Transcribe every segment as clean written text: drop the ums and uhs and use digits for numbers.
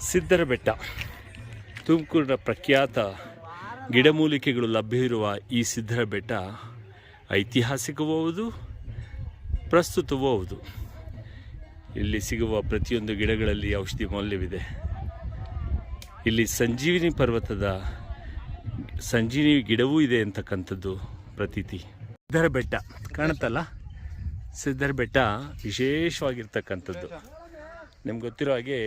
ಸಿದ್ಧರ ಬೆಟ್ಟ ತುಮಕೂರಿನ ಪ್ರಖ್ಯಾತ ಗಿಡಮೂಲಿಕೆಗಳು ಲಭ್ಯವಿರುವ ಈ ಸಿದ್ಧರ ಬೆಟ್ಟ ಐತಿಹಾಸಿಕವೂ ಹೌದು, ಪ್ರಸ್ತುತವೂ ಹೌದು. ಇಲ್ಲಿ ಸಿಗುವ ಪ್ರತಿಯೊಂದು ಗಿಡಗಳಲ್ಲಿ ಔಷಧಿ ಮೌಲ್ಯವಿದೆ. ಇಲ್ಲಿ ಸಂಜೀವಿನಿ ಪರ್ವತದ ಸಂಜೀವಿನಿ ಗಿಡವೂ ಇದೆ ಅಂತಕ್ಕಂಥದ್ದು ಪ್ರತೀತಿ. ಸಿದ್ಧರ ಬೆಟ್ಟ ಕಾಣುತ್ತಲ್ಲ, ಸಿದ್ಧರ ಬೆಟ್ಟ ವಿಶೇಷವಾಗಿರ್ತಕ್ಕಂಥದ್ದು. ನಿಮ್ಗೆ ಗೊತ್ತಿರೋ ಹಾಗೆ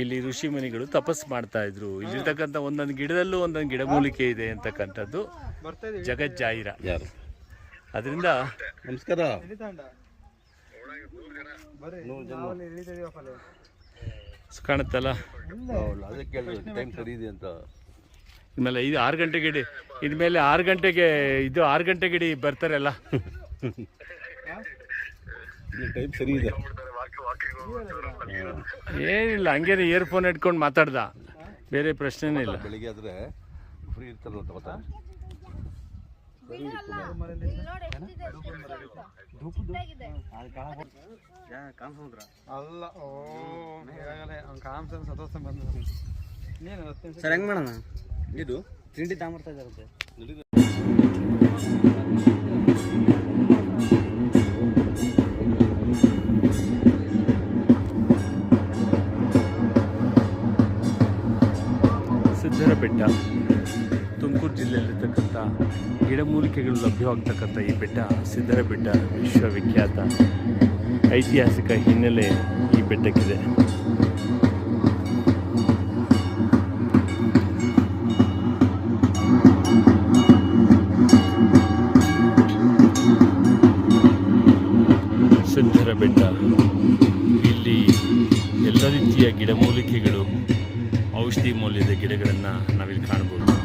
ಇಲ್ಲಿ ಋಷಿ ಮುನಿಗಳು ತಪಸ್ಸು ಮಾಡ್ತಾ ಇದ್ರು. ಇಲ್ಲಿರ್ತಕ್ಕಂಥ ಒಂದೊಂದು ಗಿಡದಲ್ಲೂ ಒಂದೊಂದು ಗಿಡಮೂಲಿಕೆ ಇದೆ ಅಂತಕ್ಕಂಥದ್ದು ಜಗಜ್ಜಾಹಿರ. ಅದರಿಂದ ನಮಸ್ಕಾರ. ಕಾಣುತ್ತಲ್ಲ, ಇನ್ಮೇಲೆ ಇದು 6 ಗಂಟೆಗೆ ಇಡಿ, ಇನ್ಮೇಲೆ 6 ಗಂಟೆಗೆ ಇದು 6 ಗಂಟೆಗೆ ಇಡಿ ಬರ್ತಾರಲ್ಲ. ಟೈಮ್ ಸರಿ ಇದೆ. ಏನಿಲ್ಲ, ಹಂಗೇನೆ ಇಯರ್ಫೋನ್ ಇಟ್ಕೊಂಡು ಮಾತಾಡ್ದ, ಬೇರೆ ಪ್ರಶ್ನೆನೇ ಇಲ್ಲ. ಬೆಳಿಗ್ಗೆ ಆದ್ರೆ ಫ್ರೀ ಇರ್ತಾರಲ್ಲ ತಗೋತಾ. ಸರ್ ಹೆಂಗ್ ಮಾಡೋಣ? ಇದು ತಿಂಡಿ ತಾಂಬರ್ತಾ ಇದಾರಂತೆ. ಸಿದ್ಧರ ಬೆಟ್ಟ ತುಮಕೂರು ಜಿಲ್ಲೆಯಲ್ಲಿರ್ತಕ್ಕಂಥ ಗಿಡಮೂಲಿಕೆಗಳು ಲಭ್ಯವಾಗ್ತಕ್ಕಂಥ ಈ ಬೆಟ್ಟ ಸಿದ್ಧರ ಬೆಟ್ಟ ವಿಶ್ವವಿಖ್ಯಾತ. ಐತಿಹಾಸಿಕ ಹಿನ್ನೆಲೆ ಈ ಬೆಟ್ಟಕ್ಕಿದೆ. ಸಿದ್ಧರ ಬೆಟ್ಟ, ಇಲ್ಲಿ ಎಲ್ಲ ರೀತಿಯ ಗಿಡಮೂಲಿಕೆಗಳು, ಔಷಧಿ ಮೌಲ್ಯದ ಗಿಡಗಳನ್ನು ನಾವಿಲ್ಲಿ ಕಾಣ್ಬೋದು.